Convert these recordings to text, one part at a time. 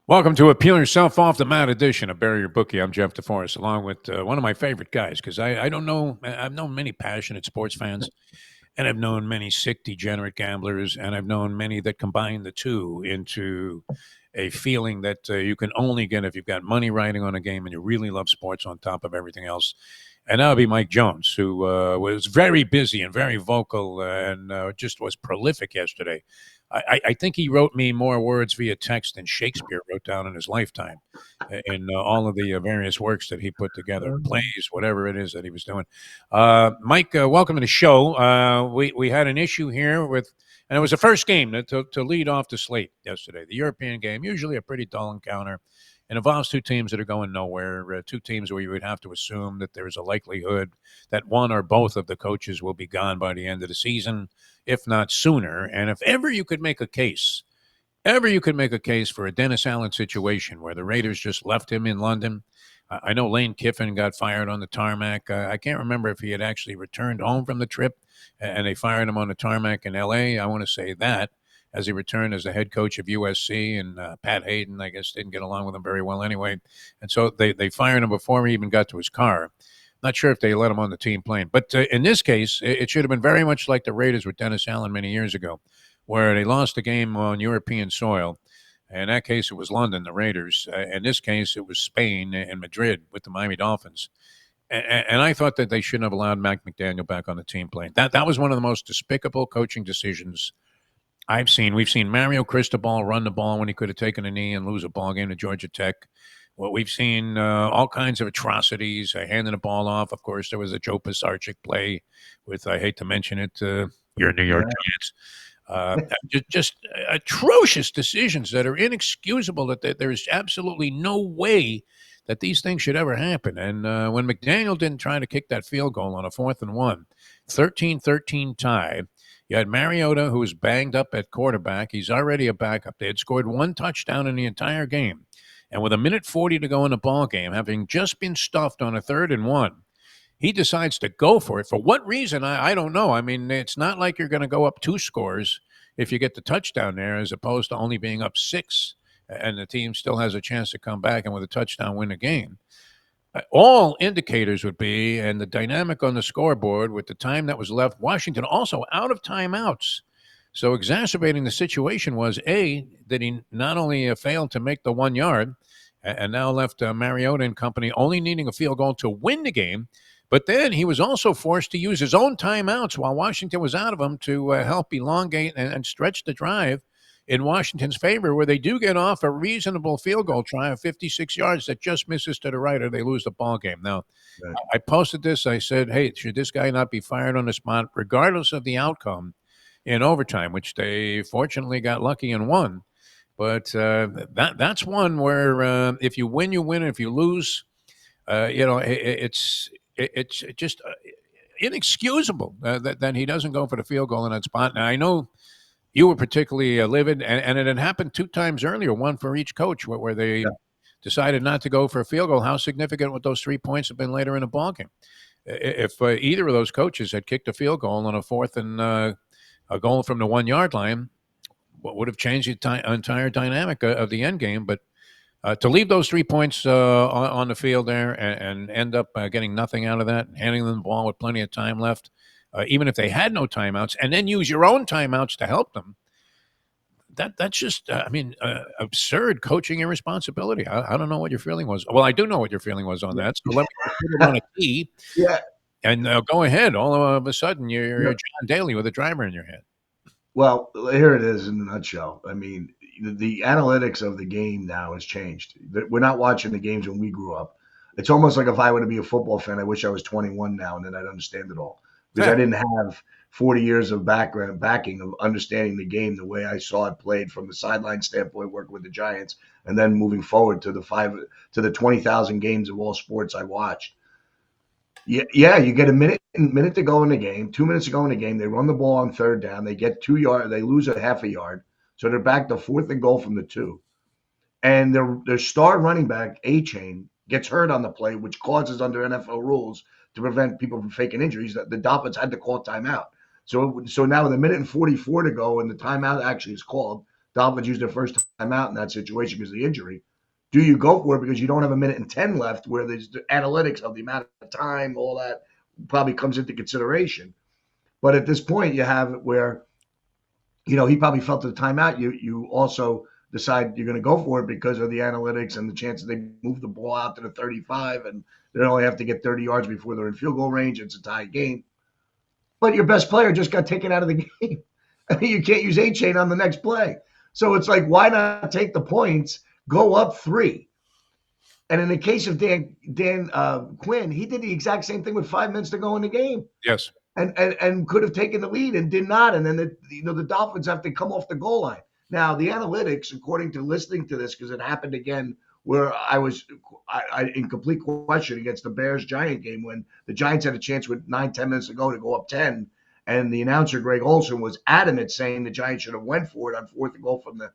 Welcome to a Peel Yourself Off the Mat edition of Bury Your Bookie. I'm Jefff DeForrest, along with one of my favorite guys, because I don't know, I've known many passionate sports fans, and I've known many sick, degenerate gamblers, and I've known many that combine the two into a feeling that you can only get if you've got money riding on a game and you really love sports on top of everything else. And that would be Mike Jones, who was very busy and very vocal and just was prolific yesterday. I think he wrote me more words via text than Shakespeare wrote down in his lifetime in all of the various works that he put together, plays, whatever it is that he was doing. Mike, welcome to the show. We had an issue here and it was the first game to lead off the slate yesterday, the European game, usually a pretty dull encounter. It involves two teams that are going nowhere, two teams where you would have to assume that there's a likelihood that one or both of the coaches will be gone by the end of the season, if not sooner. And if ever you could make a case for a Dennis Allen situation where the Raiders just left him in London. I know Lane Kiffin got fired on the tarmac. I can't remember if he had actually returned home from the trip and they fired him on the tarmac in L.A. I want to say that, as he returned as the head coach of USC, and Pat Hayden, I guess, didn't get along with him very well anyway. And so they fired him before he even got to his car. Not sure if they let him on the team plane. But in this case, it should have been very much like the Raiders with Dennis Allen many years ago, where they lost the game on European soil. In that case, it was London, the Raiders. In this case, it was Spain and Madrid with the Miami Dolphins. And I thought that they shouldn't have allowed Mike McDaniel back on the team plane. That was one of the most despicable coaching decisions I've seen. We've seen Mario Cristobal run the ball when he could have taken a knee and lose a ball game to Georgia Tech. Well, we've seen all kinds of atrocities, handing the ball off. Of course, there was a Joe Pisarcik play with, I hate to mention it, your New York Giants. Just atrocious decisions that are inexcusable, that there is absolutely no way that these things should ever happen. And when McDaniel didn't try to kick that field goal on a 4th and 1, 13-13 tie, you had Mariota, who was banged up at quarterback. He's already a backup. They had scored one touchdown in the entire game. And with 1:40 to go in the ball game, having just been stuffed on a 3rd and 1, he decides to go for it. For what reason, I don't know. I mean, it's not like you're going to go up 2 scores if you get the touchdown there, as opposed to only being up 6, and the team still has a chance to come back and with a touchdown win the game. All indicators would be, and the dynamic on the scoreboard with the time that was left, Washington also out of timeouts. So exacerbating the situation was, A, that he not only failed to make the 1 yard and now left Mariota and company only needing a field goal to win the game, but then he was also forced to use his own timeouts while Washington was out of them to help elongate and stretch the drive in Washington's favor, where they do get off a reasonable field goal try of 56 yards that just misses to the right, or they lose the ball game. Now, right. I posted this. I said, hey, should this guy not be fired on the spot, regardless of the outcome in overtime, which they fortunately got lucky and won. But that's one where if you win, you win. If you lose, it's just inexcusable that he doesn't go for the field goal in that spot. Now, I know you were particularly livid, and it had happened 2 times earlier, one for each coach, where they decided not to go for a field goal. How significant would those 3 points have been later in the ballgame? If either of those coaches had kicked a field goal on a 4th and a goal from the 1 yard line, what would have changed the entire dynamic of the end game. But to leave those 3 points on the field there and end up getting nothing out of that, handing them the ball with plenty of time left, even if they had no timeouts, and then use your own timeouts to help them, that's just, absurd coaching irresponsibility. I don't know what your feeling was. Well, I do know what your feeling was on that, so let me put it on a tee. Yeah. And go ahead. All of a sudden, you're John Daly with a driver in your head. Well, here it is in a nutshell. I mean, the analytics of the game now has changed. We're not watching the games when we grew up. It's almost like if I were to be a football fan, I wish I was 21 now, and then I'd understand it all. Because I didn't have 40 years of backing of understanding the game the way I saw it played from the sideline standpoint, working with the Giants, and then moving forward to the 20,000 games of all sports I watched. Yeah, you get a minute to go in the game, 2 minutes to go in the game. They run the ball on 3rd down. They get 2 yards. They lose a half a yard. So they're back to 4th and goal from the 2. And their star running back, A-Chain, gets hurt on the play, which causes under NFL rules to prevent people from faking injuries, that the Dolphins had to call timeout. So now with 1:44 to go and the timeout actually is called, Dolphins used their first time out in that situation because of the injury. Do you go for it because you don't have a minute and 10 left, where there's the analytics of the amount of time, all that probably comes into consideration. But at this point, you have it where, he probably felt the timeout. You also decide you're going to go for it because of the analytics and the chances they move the ball out to the 35 and they only have to get 30 yards before they're in field goal range. It's a tie game. But your best player just got taken out of the game. I mean, you can't use A-Chain on the next play. So it's like, why not take the points, go up 3? And in the case of Dan Quinn, he did the exact same thing with 5 minutes to go in the game. Yes. And could have taken the lead and did not. And then the Dolphins have to come off the goal line. Now the analytics, according to listening to this, because it happened again where I was in complete question against the Bears-Giant game when the Giants had a chance with 9-10 minutes to go to go up 10, and the announcer Greg Olson was adamant saying the Giants should have went for it on 4th and goal from the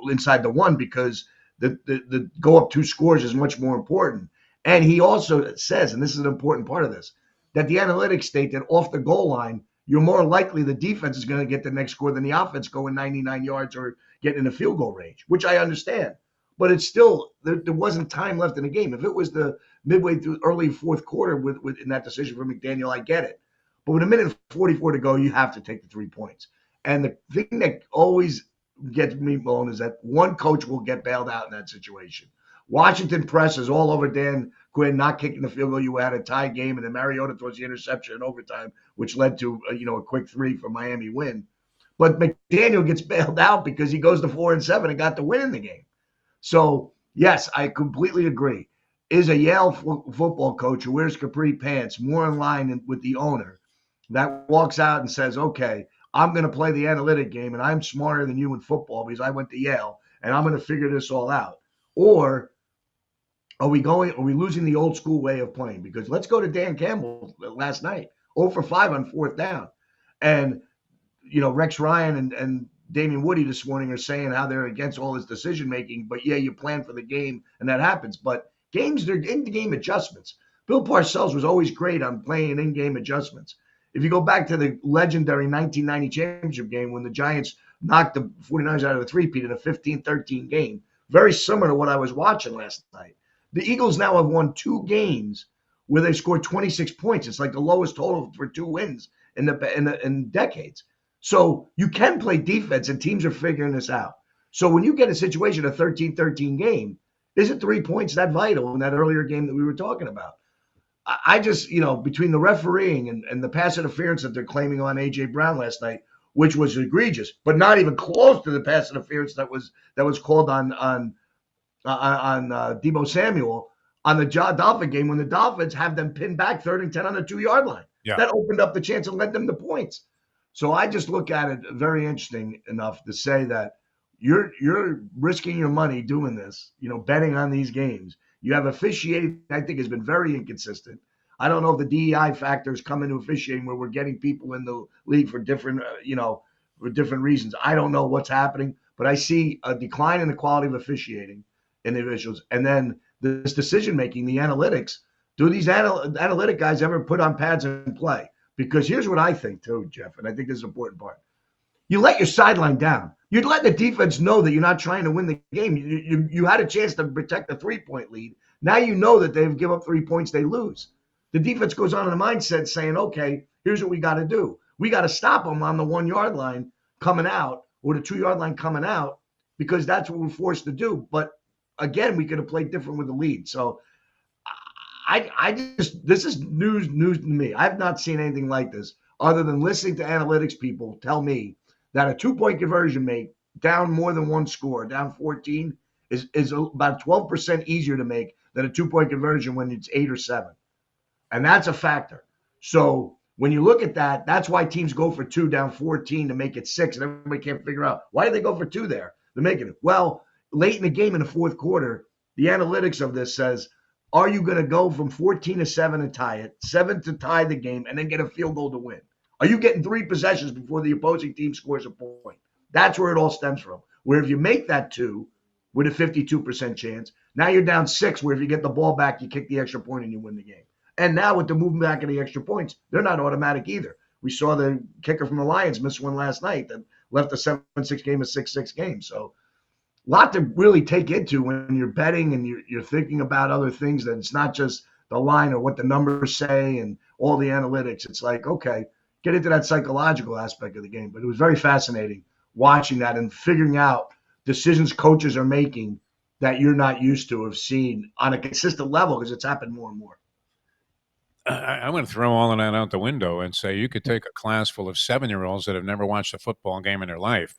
inside the 1 because the go up 2 scores is much more important. And he also says, and this is an important part of this, that the analytics state that off the goal line, you're more likely the defense is going to get the next score than the offense going 99 yards or getting in a field goal range, which I understand. But it's still, there wasn't time left in the game. If it was the midway through early 4th quarter with in that decision for McDaniel, I get it. But with a minute and 44 to go, you have to take the 3 points. And the thing that always gets me blown is that one coach will get bailed out in that situation. Washington presses all over Dan Quinn not kicking the field goal. You had a tie game, and then Mariota throws the interception in overtime, which led to a quick 3 for Miami win. But McDaniel gets bailed out because he goes to 4-7 and got the win in the game. So yes, I completely agree. Is a Yale football coach who wears capri pants more in line with the owner that walks out and says, "Okay, I'm going to play the analytic game, and I'm smarter than you in football because I went to Yale, and I'm going to figure this all out"? Or are we losing the old school way of playing? Because let's go to Dan Campbell last night, 0 for 5 on 4th down. And, Rex Ryan and Damian Woody this morning are saying how they're against all this decision making, but yeah, you plan for the game and that happens. But games, they're in-game adjustments. Bill Parcells was always great on playing in-game adjustments. If you go back to the legendary 1990 championship game when the Giants knocked the 49ers out of the three-peat in a 15-13 game, very similar to what I was watching last night. The Eagles now have won 2 games where they scored 26 points. It's like the lowest total for 2 wins in decades. So you can play defense, and teams are figuring this out. So when you get a situation, a 13-13 game, isn't 3 points that vital in that earlier game that we were talking about? I just, between the refereeing and the pass interference that they're claiming on A.J. Brown last night, which was egregious, but not even close to the pass interference that was called on Deebo Samuel on the Dolphin game when the Dolphins have them pinned back 3rd and 10 on the 2-yard line. Yeah. That opened up the chance and led them to points. So I just look at it very interesting enough to say that you're risking your money doing this, betting on these games. You have officiating, I think, has been very inconsistent. I don't know if the DEI factors come into officiating where we're getting people in the league for different, for different reasons. I don't know what's happening, but I see a decline in the quality of officiating in the officials. And then this decision-making, the analytics, do these analytic guys ever put on pads and play? Because here's what I think too, Jeff, and I think this is an important part. You let your sideline down. You'd let the defense know that you're not trying to win the game. You had a chance to protect the 3-point lead. Now you know that they've given up 3 points, they lose. The defense goes on in a mindset saying, okay, here's what we got to do. We got to stop them on the 1-yard line coming out or the 2-yard line coming out because that's what we're forced to do. But again, we could have played different with the lead. So this is news to me. I've not seen anything like this other than listening to analytics people tell me that a 2-point conversion make down more than 1 score, down 14, is about 12% easier to make than a 2-point conversion when it's 8 or 7. And that's a factor. So when you look at that, that's why teams go for 2 down 14 to make it 6, and everybody can't figure out why did they go for 2 there? They're making it. Well, late in the game in the 4th quarter, the analytics of this says, are you going to go from 14-7 and tie it, 7 to tie the game, and then get a field goal to win? Are you getting 3 possessions before the opposing team scores a point? That's where it all stems from. Where if you make that 2 with a 52% chance, now you're down 6, where if you get the ball back, you kick the extra point and you win the game. And now with the movement back of the extra points, they're not automatic either. We saw the kicker from the Lions miss one last night that left a 7-6 game a 6-6 game. So a lot to really take into when you're betting and you're thinking about other things, that it's not just the line or what the numbers say and all the analytics. It's like, okay, get into that psychological aspect of the game. But it was very fascinating watching that and figuring out decisions coaches are making that you're not used to have seen on a consistent level, because it's happened more and more. I'm going to throw all of that out the window and say you could take a class full of 7-year-olds that have never watched a football game in their life.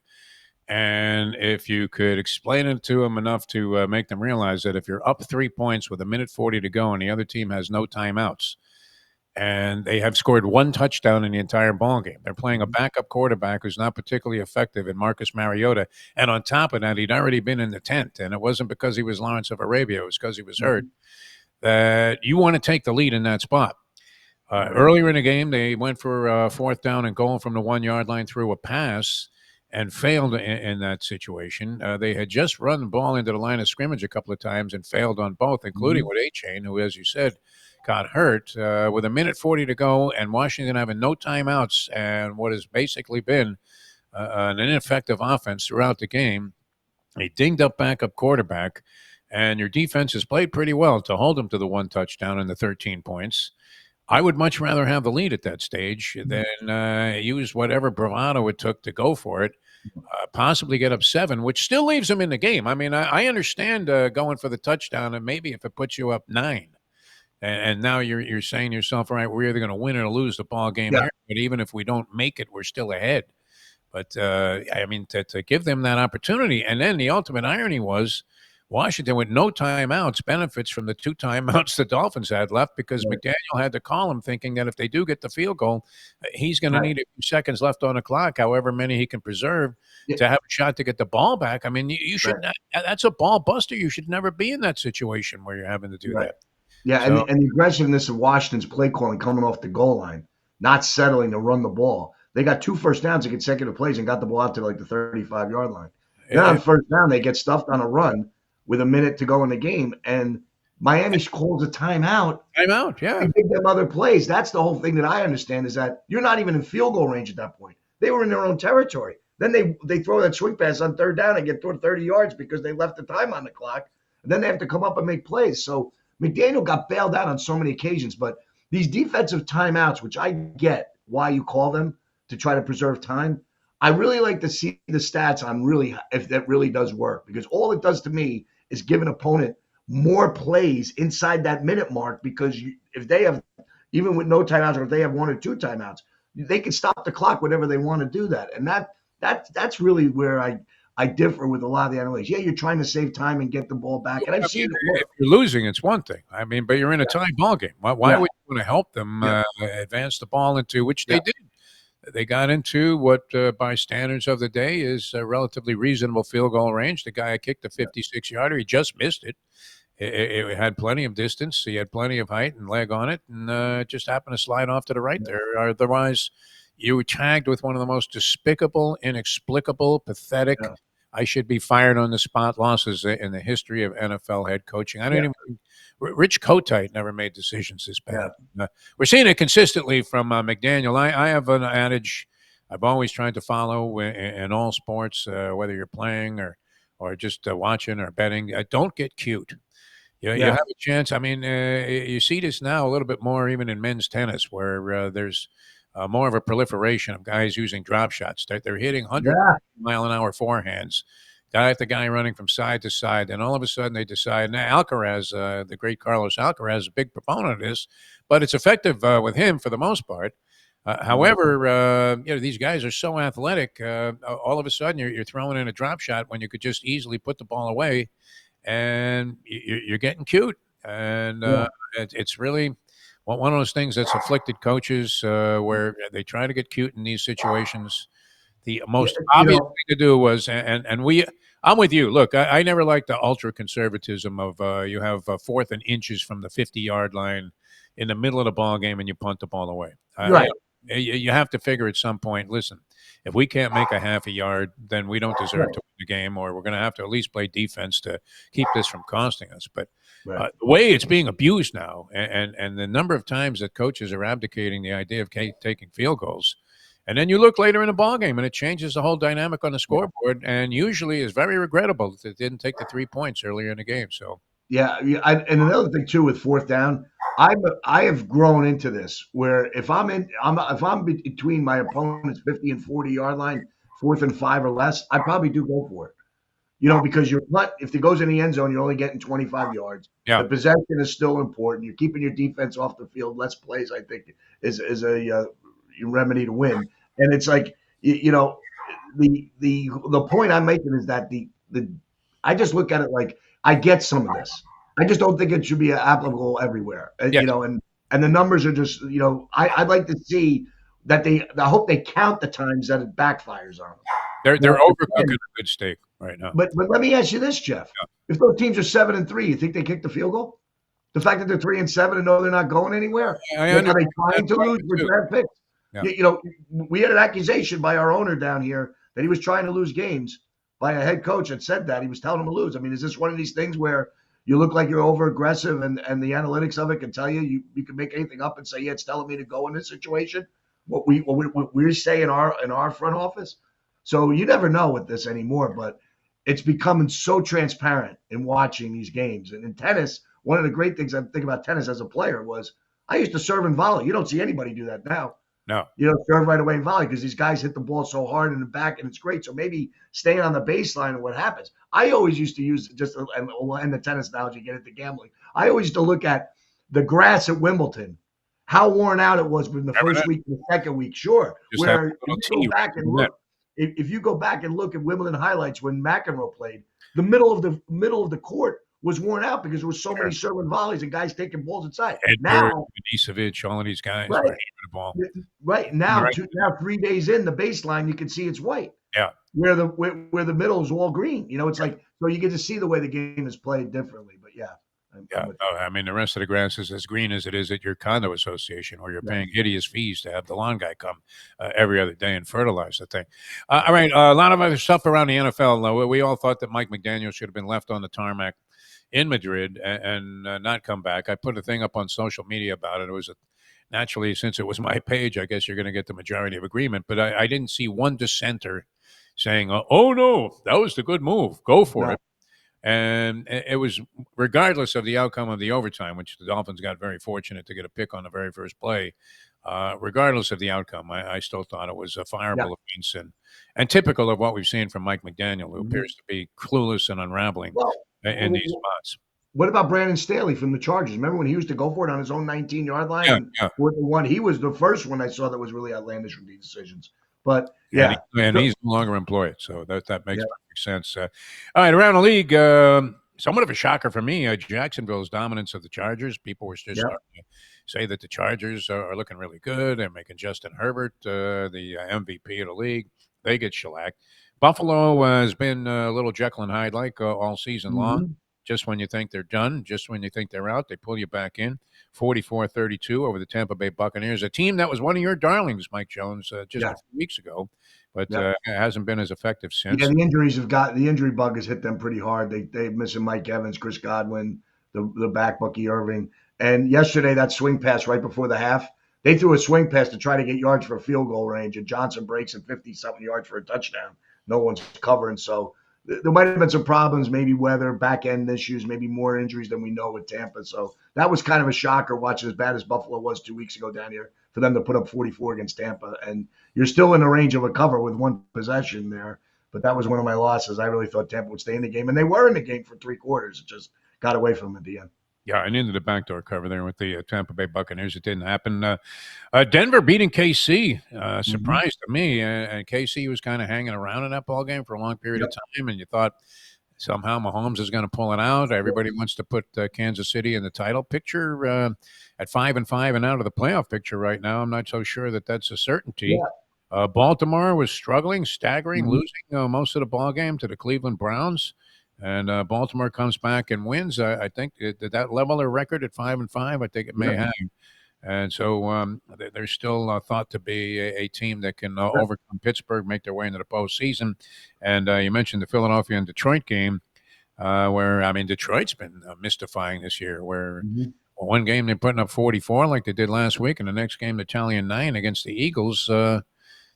And if you could explain it to them enough to make them realize that if you're up 3 points with 1:40 to go and the other team has no timeouts and they have scored one touchdown in the entire ball game, they're playing a backup quarterback who's not particularly effective in Marcus Mariota. And on top of that, he'd already been in the tent. And it wasn't because he was Lawrence of Arabia. It was because he was hurt. That you want to take the lead in that spot. Earlier in the game, they went for 4th down and goal from the 1-yard line through a pass and failed in that situation. They had just run the ball into the line of scrimmage a couple of times and failed on both, including with A-Chain, who, as you said, got hurt with 1:40 to go, and Washington having no timeouts and what has basically been an ineffective offense throughout the game. A dinged-up backup quarterback, and your defense has played pretty well to hold them to the 1 touchdown and the 13 points. I would much rather have the lead at that stage than use whatever bravado it took to go for it, possibly get up 7, which still leaves them in the game. I mean, I understand going for the touchdown, and maybe if it puts you up 9, and now you're saying to yourself, all right, we're either going to win or lose the ball game here, but even if we don't make it, we're still ahead. But, I mean, to give them that opportunity, and then the ultimate irony was Washington, with no timeouts, benefits from the 2 timeouts the Dolphins had left because McDaniel had to call him, thinking that if they do get the field goal, he's going to need a few seconds left on the clock, however many he can preserve, to have a shot to get the ball back. I mean, you should not, that's a ball buster. You should never be in that situation where you're having to do that. Yeah, so, and the aggressiveness of Washington's play calling coming off the goal line, not settling to run the ball. They got 2 first downs in consecutive plays and got the ball out to like the 35-yard line. Then on first down, they get stuffed on a run with a minute to go in the game, and Miami calls a timeout. Timeout, yeah. They give them other plays. That's the whole thing that I understand, is that you're not even in field goal range at that point. They were in their own territory. Then they throw that swing pass on 3rd down and get toward 30 yards because they left the time on the clock. And then they have to come up and make plays. So McDaniel got bailed out on so many occasions. But these defensive timeouts, which I get why you call them to try to preserve time, I really like to see the stats on really if that really does work, because all it does to me is give an opponent more plays inside that minute mark, because if they have, even with no timeouts, or if they have 1 or 2 timeouts, they can stop the clock whenever they want to do that. And that's really where I differ with a lot of the analytics. Yeah, you're trying to save time and get the ball back. And I've seen it work. If you're losing, it's one thing. I mean, but you're in a tie ball game. Why would you want to help them advance the ball into, which they did? They got into what, by standards of the day, is a relatively reasonable field goal range. The guy kicked a 56-yarder. He just missed it. It had plenty of distance. He had plenty of height and leg on it, and it just happened to slide off to the right there. Otherwise, you were tagged with one of the most despicable, inexplicable, pathetic, I should be fired on the spot losses in the history of NFL head coaching. I don't even think Rich Kotite never made decisions this bad. We're seeing it consistently from McDaniel. I have an adage I've always tried to follow in all sports, whether you're playing or just watching or betting. Don't get cute. You have a chance. I mean, you see this now a little bit more even in men's tennis, where there's more of a proliferation of guys using drop shots. They're hitting 100-mile-an-hour forehands, guy after guy running from side to side. And all of a sudden they decide, now Alcaraz, the great Carlos Alcaraz, is a big proponent of this, but it's effective with him for the most part. However, these guys are so athletic. All of a sudden you're throwing in a drop shot when you could just easily put the ball away, and you're getting cute. And it's really one of those things that's afflicted coaches, where they try to get cute in these situations. The most obvious thing to do was, I'm with you. Look, I never liked the ultra conservatism of you have 4th and inches from the 50-yard line in the middle of the ball game and you punt the ball away. You have to figure at some point, listen, if we can't make a half a yard, then we don't deserve to win the game, or we're going to have to at least play defense to keep this from costing us. But the way it's being abused now, and the number of times that coaches are abdicating the idea of taking field goals, And then you look later in the ball game, and it changes the whole dynamic on the scoreboard. And usually, is very regrettable that they didn't take the 3 points earlier in the game. So And another thing too with fourth down, I have grown into this where if I'm between my opponent's 50 and 40-yard line, 4th and 5 or less, I probably do go for it. Because if it goes in the end zone, you're only getting 25 yards. yeah, The possession is still important. You're keeping your defense off the field. Less plays, I think, is a remedy to win. And it's like the point I'm making is that the I just look at it like I get some of this. I just don't think it should be applicable everywhere. yes. And the numbers are just I'd like to see that I hope they count the times that it backfires on them. They're overcooking a good steak right now. But let me ask you this, Jeff. Yeah. If those teams are 7-3, you think they kick the field goal? The fact that they're 3-7 and know they're not going anywhere? Are they trying to lose for draft picks? Yeah. We had an accusation by our owner down here that he was trying to lose games by a head coach that said that. He was telling him to lose. I mean, is this one of these things where you look like you're over aggressive and the analytics of it can tell you can make anything up and say, yeah, it's telling me to go in this situation? What we say in our front office? So you never know with this anymore, but it's becoming so transparent in watching these games. And in tennis, one of the great things I think about tennis as a player was I used to serve and volley. You don't see anybody do that now. No. Serve right away and volley because these guys hit the ball so hard in the back, and it's great. So maybe staying on the baseline and what happens. I always used to use and we'll end the tennis analogy, get into gambling. I always used to look at the grass at Wimbledon, how worn out it was in the first week and the second week. Sure. Just where if you go back and look at Wimbledon highlights when McEnroe played, the middle of the court was worn out because there were so many serving volleys and guys taking balls inside. Now, Ivanisevic, all of these guys right, were hitting the ball. Right now, 3 days in the baseline, you can see it's white. Yeah, where the middle is all green. It's like so you get to see the way the game is played differently. But yeah. I mean, the rest of the grass is as green as it is at your condo association, where you're paying hideous fees to have the lawn guy come every other day and fertilize the thing. All right, a lot of other stuff around the NFL. We all thought that Mike McDaniel should have been left on the tarmac in Madrid and not come back. I put a thing up on social media about it. It was naturally, since it was my page, I guess you're going to get the majority of agreement. But I didn't see one dissenter saying, "Oh no, that was the good move. Go for it." And it was regardless of the outcome of the overtime, which the Dolphins got very fortunate to get a pick on the very first play. Regardless of the outcome, I still thought it was a fireable offense and typical of what we've seen from Mike McDaniel, who appears to be clueless and unraveling in these spots. What about Brandon Staley from the Chargers? Remember when he used to go for it on his own 19-yard line? Yeah. He was the first one I saw that was really outlandish from these decisions. But and he's no longer employed, so that makes perfect sense. All right, around the league, somewhat of a shocker for me. Jacksonville's dominance of the Chargers. People were just starting to say that the Chargers are looking really good. They're making Justin Herbert the MVP of the league. They get shellacked. Buffalo has been a little Jekyll and Hyde like all season long. Just when you think they're done, just when you think they're out, they pull you back in. 44-32 over the Tampa Bay Buccaneers, a team that was one of your darlings, Mike Jones, just a few weeks ago, but hasn't been as effective since. Yeah, the injury bug has hit them pretty hard. They're missing Mike Evans, Chris Godwin, the back, Bucky Irving. And yesterday, that swing pass right before the half, they threw a swing pass to try to get yards for a field goal range, and Johnson breaks at 50-something yards for a touchdown. No one's covering, so there might have been some problems, maybe weather, back-end issues, maybe more injuries than we know with Tampa. So that was kind of a shocker watching as bad as Buffalo was 2 weeks ago down here for them to put up 44 against Tampa. And you're still in the range of a cover with one possession there. But that was one of my losses. I really thought Tampa would stay in the game. And they were in the game for 3 quarters. It just got away from them at the end. Yeah, and into the backdoor cover there with the Tampa Bay Buccaneers. It didn't happen. Denver beating KC surprised to me. And KC was kind of hanging around in that ball game for a long period of time. And you thought somehow Mahomes is going to pull it out. Everybody wants to put Kansas City in the title picture at 5-5 and out of the playoff picture right now. I'm not so sure that that's a certainty. Yeah. Baltimore was struggling, staggering, losing most of the ball game to the Cleveland Browns. And Baltimore comes back and wins. I think that level their record at 5-5. I think it may have. And so they're still thought to be a team that can overcome Pittsburgh, make their way into the postseason. And you mentioned the Philadelphia and Detroit game, where Detroit's been mystifying this year. Where one game they're putting up 44 like they did last week, and the next game they're tallying 9 against the Eagles.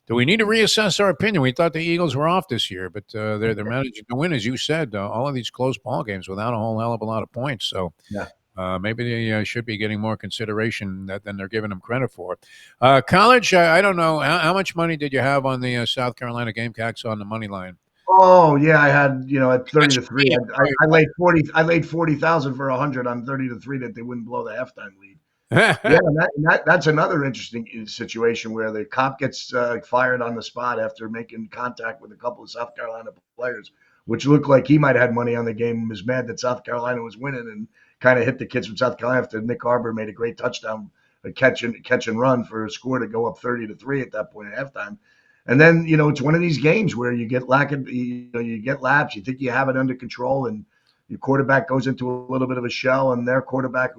Do we need to reassess our opinion? We thought the Eagles were off this year, but they're managing to win, as you said, all of these close ball games without a whole hell of a lot of points. So Yeah. maybe they should be getting more consideration than they're giving them credit for. College, I don't know. How much money did you have on the South Carolina Gamecocks on the money line? Oh yeah, I had at 30 That's to 3. I laid 40,000 for 100 on 30 to 3 that they wouldn't blow the halftime lead. Yeah, that's another interesting situation where the cop gets fired on the spot after making contact with a couple of South Carolina players, which looked like he might have had money on the game and was mad that South Carolina was winning and kind of hit the kids from South Carolina after Nick Arbor made a great touchdown, a catch and run for a score to go up 30 to 3 at that point at halftime. And then, it's one of these games where you get you get laps, you think you have it under control, and your quarterback goes into a little bit of a shell, and their quarterback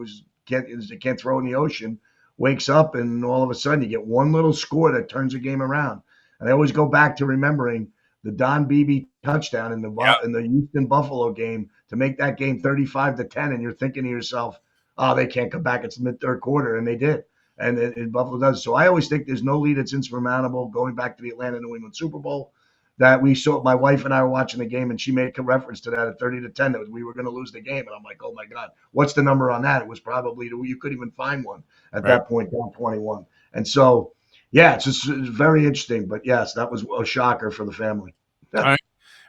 can't throw in the ocean, wakes up, and all of a sudden you get one little score that turns the game around. And I always go back to remembering the Don Beebe touchdown in the Houston Buffalo game to make that game 35 to 10, and you're thinking to yourself, oh, they can't come back. It's mid third quarter, and they did. And Buffalo does. So I always think there's no lead that's insurmountable. Going back to the Atlanta New England Super Bowl, that we saw, my wife and I were watching the game, and she made a reference to that at 30 to 10 that we were going to lose the game. And I'm like, oh my God, what's the number on that? It was probably, you couldn't even find one at that point, down 21. And so, yeah, it's very interesting. But yes, that was a shocker for the family. All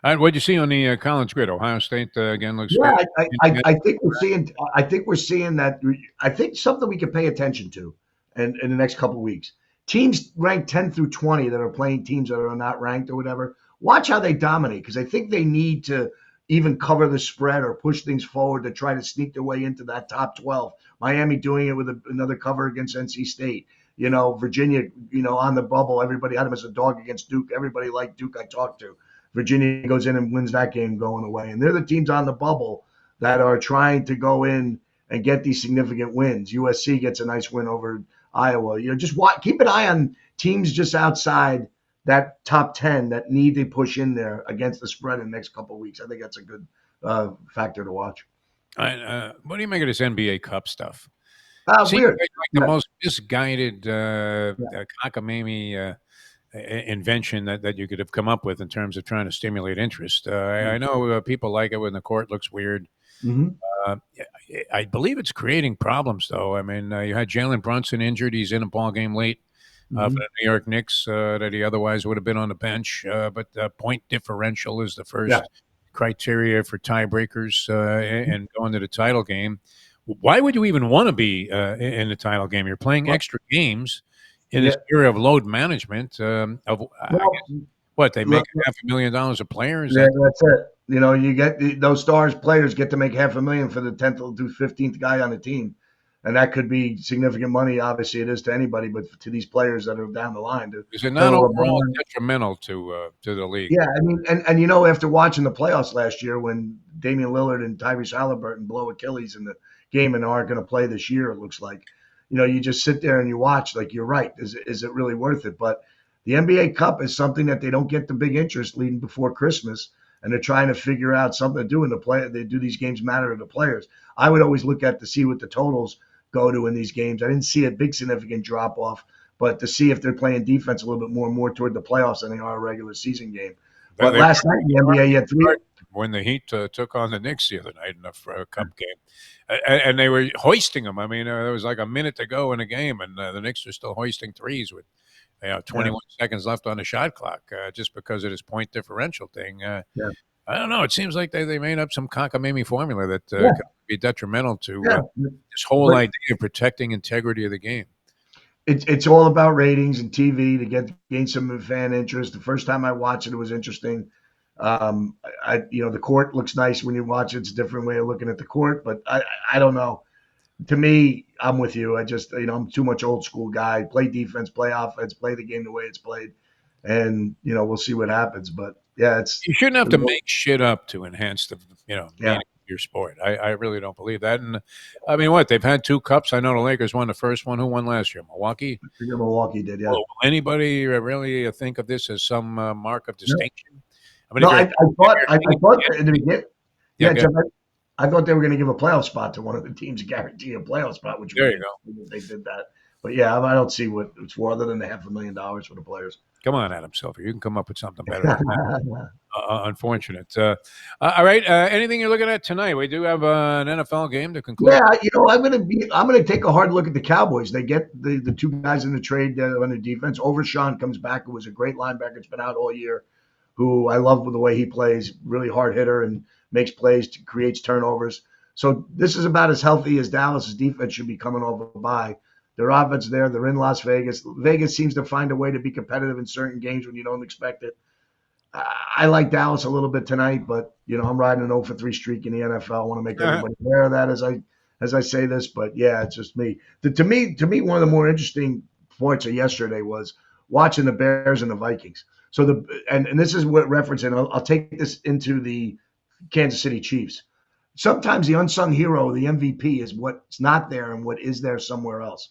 right. What'd you see on the college grid? Ohio State again looks Yeah, good. I think we're seeing. I think we're seeing that. I think something we can pay attention to, in the next couple of weeks. Teams ranked 10 through 20 that are playing teams that are not ranked or whatever. Watch how they dominate, because I think they need to even cover the spread or push things forward to try to sneak their way into that top 12. Miami doing it with another cover against NC State. Virginia, on the bubble, everybody had them as a dog against Duke. Everybody liked Duke I talked to. Virginia goes in and wins that game going away. And they're the teams on the bubble that are trying to go in and get these significant wins. USC gets a nice win over Iowa. Just keep an eye on teams just outside that top 10 that need to push in there against the spread in the next couple of weeks. I think that's a good factor to watch. What do you make of this NBA Cup stuff? Weird. Like the most misguided cockamamie invention that you could have come up with in terms of trying to stimulate interest. I know people like it when the court looks weird. Mm-hmm. I believe it's creating problems, though. I mean, you had Jalen Brunson injured. He's in a ball game late for the New York Knicks that he otherwise would have been on the bench. But point differential is the first criteria for tiebreakers and going to the title game. Why would you even want to be in the title game? You're playing extra games in this era of load management. I guess, what, they make $500,000 a player? That's it. You get those players get to make $500,000 for the 10th to 15th guy on the team. And that could be significant money. Obviously, it is to anybody, but to these players that are down the line. Is it not overall detrimental to the league? Yeah, I mean, and after watching the playoffs last year when Damian Lillard and Tyrese Halliburton blow Achilles in the game and aren't going to play this year, it looks like, you just sit there and you watch, like, you're right. Is it really worth it? But the NBA Cup is something that they don't get the big interest leading before Christmas, and they're trying to figure out something to do in the play. They do these games matter to the players. I would always look at to see what the totals go to in these games. I didn't see a big significant drop off, but to see if they're playing defense a little bit more toward the playoffs than they are a regular season game. But last night in the NBA, you had three. When the Heat took on the Knicks the other night in a cup game, and they were hoisting them. I mean, there was like a minute to go in the game, and the Knicks are still hoisting threes with 21 seconds left on the shot clock, just because of this point differential thing. I don't know. It seems like they made up some cockamamie formula that could be detrimental to this whole idea of protecting integrity of the game. It's all about ratings and TV to gain some fan interest. The first time I watched it was interesting. The court looks nice when you watch it. It's a different way of looking at the court, but I don't know. To me, I'm with you. I just, I'm too much old school guy. Play defense, play offense, play the game the way it's played, and we'll see what happens. But yeah, you shouldn't have to make shit up to enhance the meaning of your sport. I really don't believe that. And I mean, they've had 2 cups. I know the Lakers won the first one. Who won last year? Milwaukee. I think Milwaukee did. Yeah. Will anybody really think of this as some mark of distinction? I mean, I thought in the beginning. Jeff, I thought they were going to give a playoff spot to one of the teams, guarantee a playoff spot. Which there you go. They did that. But yeah, I don't see what it's for other than the $500,000 for the players. Come on, Adam Silver. You can come up with something better than that. Unfortunate. All right. Anything you're looking at tonight? We do have an NFL game to conclude. Yeah, I'm gonna take a hard look at the Cowboys. They get the two guys in the trade on the defense. Overshawn comes back, who was a great linebacker. It's been out all year. Who I love the way he plays, really hard hitter and makes plays, creates turnovers. So this is about as healthy as Dallas's defense should be coming over by. Their offense there, they're in Las Vegas. Vegas seems to find a way to be competitive in certain games when you don't expect it. I like Dallas a little bit tonight, but I'm riding an 0-for-3 streak in the NFL. I want to make everybody aware of that as I say this, but yeah, it's just me. To me, one of the more interesting points of yesterday was watching the Bears and the Vikings. So and this is what referencing. I'll take this into the Kansas City Chiefs. Sometimes the unsung hero, the MVP, is what's not there and what is there somewhere else.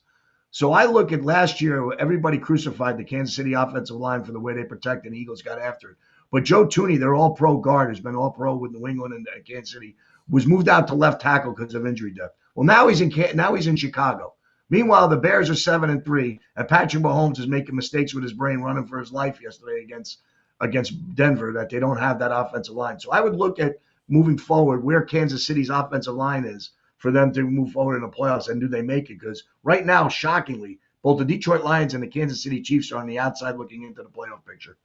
So I look at last year, everybody crucified the Kansas City offensive line for the way they protected, and the Eagles got after it. But Joe Tooney, their all-pro guard, who's been all-pro with New England and Kansas City, was moved out to left tackle because of injury depth. Well, now he's in Chicago. Meanwhile, the Bears are 7-3, and Patrick Mahomes is making mistakes with his brain, running for his life yesterday against Denver, that they don't have that offensive line. So I would look at moving forward where Kansas City's offensive line is for them to move forward in the playoffs, and do they make it? Because right now, shockingly, both the Detroit Lions and the Kansas City Chiefs are on the outside looking into the playoff picture.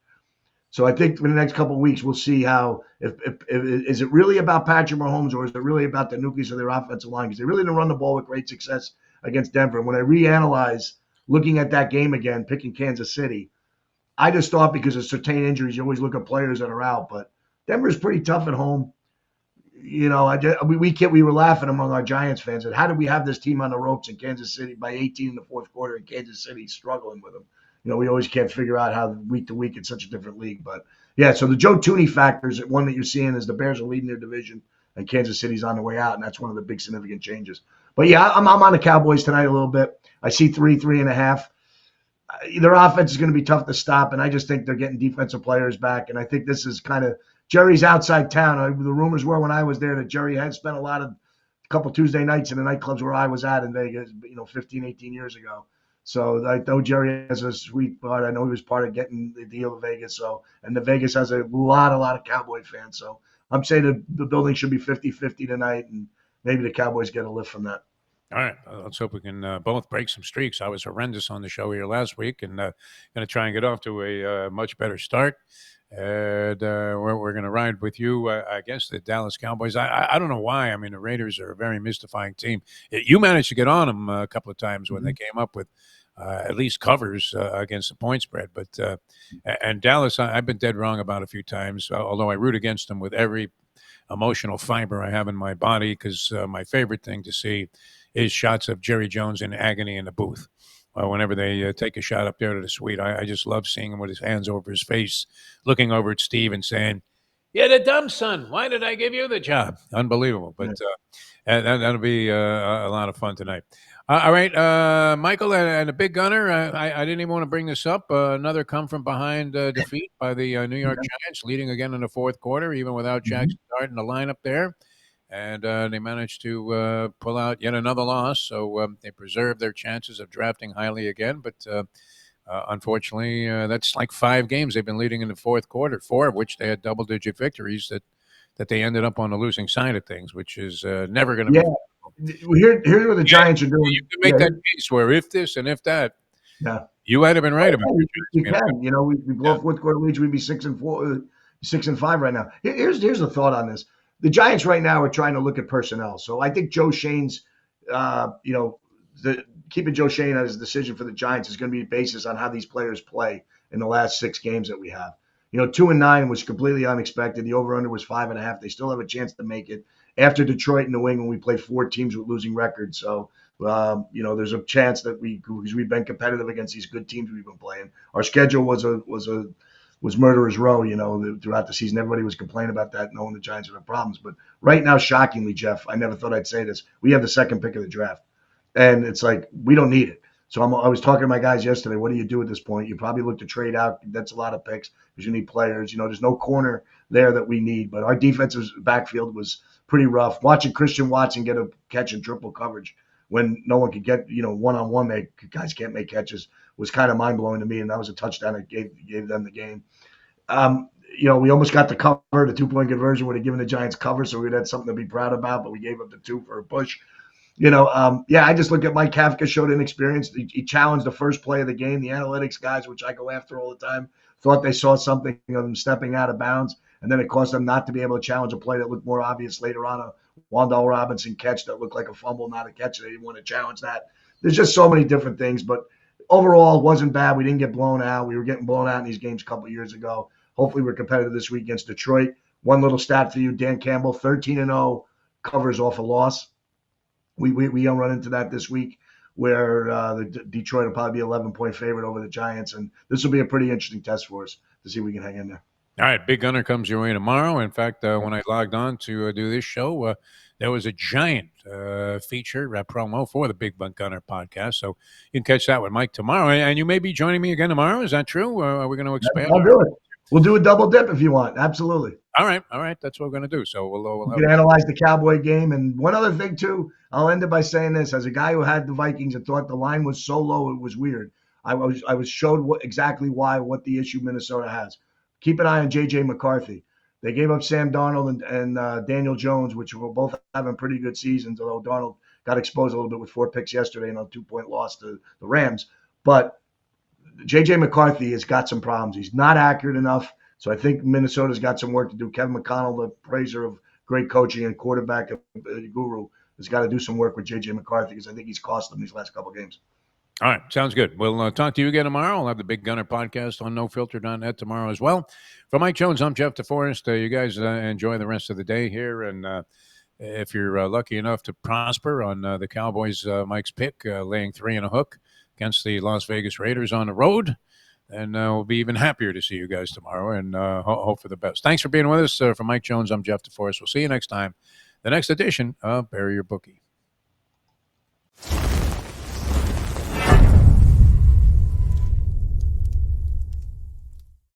So I think in the next couple of weeks, we'll see how if is it really about Patrick Mahomes, or is it really about the nucleus of their offensive line? Because they really didn't run the ball with great success against Denver. And when I reanalyze looking at that game again, picking Kansas City, I just thought because of certain injuries, you always look at players that are out. But Denver's pretty tough at home. We were laughing among our Giants fans at how did we have this team on the ropes in Kansas City by 18 in the fourth quarter, and Kansas City struggling with them. We always can't figure out how week to week it's such a different league. But yeah, so the Joe Tooney factor is one that you're seeing is the Bears are leading their division and Kansas City's on the way out, and that's one of the big significant changes. But yeah, I'm on the Cowboys tonight a little bit. I see 3.5. Their offense is going to be tough to stop, and I just think they're getting defensive players back. And I think this is kind of Jerry's outside town. The rumors were when I was there that Jerry had spent a couple Tuesday nights in the nightclubs where I was at in Vegas, 15, 18 years ago. So I know Jerry has a sweet part. I know he was part of getting the deal to Vegas. And the Vegas has a lot of Cowboy fans. So I'm saying the building should be 50-50 tonight, and maybe the Cowboys get a lift from that. All right. Let's hope we can both break some streaks. I was horrendous on the show here last week, and going to try and get off to a much better start. And we're going to ride with you, I guess, the Dallas Cowboys. I don't know why. I mean, the Raiders are a very mystifying team. You managed to get on them a couple of times when they came up with at least covers against the point spread. But and Dallas, I've been dead wrong about a few times, although I root against them with every emotional fiber I have in my body, because my favorite thing to see is shots of Jerry Jones in agony in the booth. Whenever they take a shot up there to the suite, I just love seeing him with his hands over his face, looking over at Steve and saying, "You're the dumb son. Why did I give you the job?" Unbelievable. But that'll be a lot of fun tonight. All right, Michael and the Big Gunner, I didn't even want to bring this up. Another come-from-behind defeat by the New York Giants, leading again in the fourth quarter, even without Jackson starting the lineup there. And they managed to pull out yet another loss. So they preserved their chances of drafting highly again. But unfortunately, that's like 5 games they've been leading in the fourth quarter, 4 of which they had double-digit victories that they ended up on the losing side of things, which is never going to be. Here's what the Giants are doing. You can make that case where if this and if that, you might have been right about it. You can. We blow fourth quarter leads, we'd be 6-4, 6-5 right now. Here's the thought on this. The Giants right now are trying to look at personnel. So I think Joe Shane's, keeping Joe Shane as a decision for the Giants is going to be the basis on how these players play in the last 6 games that we have. 2-9 was completely unexpected. The over-under was 5.5. They still have a chance to make it. After Detroit and New England, we played 4 teams with losing records. So, there's a chance that because we've been competitive against these good teams we've been playing. Our schedule was murderer's row, throughout the season. Everybody was complaining about that, knowing the Giants would have problems. But right now, shockingly, Jeff, I never thought I'd say this. We have the second pick of the draft. And it's like, we don't need it. So I was talking to my guys yesterday. What do you do at this point? You probably look to trade out. That's a lot of picks because you need players. There's no corner there that we need. But our defensive backfield was pretty rough. Watching Christian Watson get a catch in triple coverage when no one could get, one-on-one, guys can't make catches, was kind of mind-blowing to me, and that was a touchdown that gave them the game. We almost got the cover. The 2-point conversion would have given the Giants cover, so we'd had something to be proud about, but we gave up the 2 for a push. I just look at Mike Kafka, showed inexperience. He challenged the first play of the game. The analytics guys, which I go after all the time, thought they saw something of him stepping out of bounds, and then it caused them not to be able to challenge a play that looked more obvious later on, a Wandale Robinson catch that looked like a fumble, not a catch. They didn't want to challenge that. There's just so many different things, but overall, it wasn't bad. We didn't get blown out. We were getting blown out in these games a couple of years ago. Hopefully, we're competitive this week against Detroit. One little stat for you, Dan Campbell, 13-0 covers off a loss. We don't run into that this week, where Detroit will probably be 11-point favorite over the Giants, and this will be a pretty interesting test for us to see if we can hang in there. All right, Big Gunner comes your way tomorrow. In fact, when I logged on to do this show, there was a giant feature promo for the Big Gunner podcast, so you can catch that with Mike tomorrow. And you may be joining me again tomorrow. Is that true? Are we going to expand? I'll do it. We'll do a double dip if you want. Absolutely. All right. That's what we're going to do. So we'll can analyze the Cowboy game. And one other thing, too, I'll end it by saying this. As a guy who had the Vikings and thought the line was so low it was weird, I was showed exactly what the issue Minnesota has. Keep an eye on J.J. McCarthy. They gave up Sam Darnold and Daniel Jones, which were both having pretty good seasons, although Darnold got exposed a little bit with 4 picks yesterday and a 2-point loss to the Rams. But J.J. McCarthy has got some problems. He's not accurate enough. So I think Minnesota's got some work to do. Kevin McConnell, the praiser of great coaching and quarterback guru, has got to do some work with J.J. McCarthy because I think he's cost them these last couple of games. All right. Sounds good. We'll talk to you again tomorrow. I'll have the Big Gunner podcast on nofilter.net tomorrow as well. For Mike Jones, I'm Jefff DeForrest. You guys enjoy the rest of the day here. And if you're lucky enough to prosper on the Cowboys, Mike's pick, laying 3 and a hook against the Las Vegas Raiders on the road, and we'll be even happier to see you guys tomorrow and hope for the best. Thanks for being with us. For Mike Jones, I'm Jefff DeForrest. We'll see you next time. The next edition of Bury Your Bookie.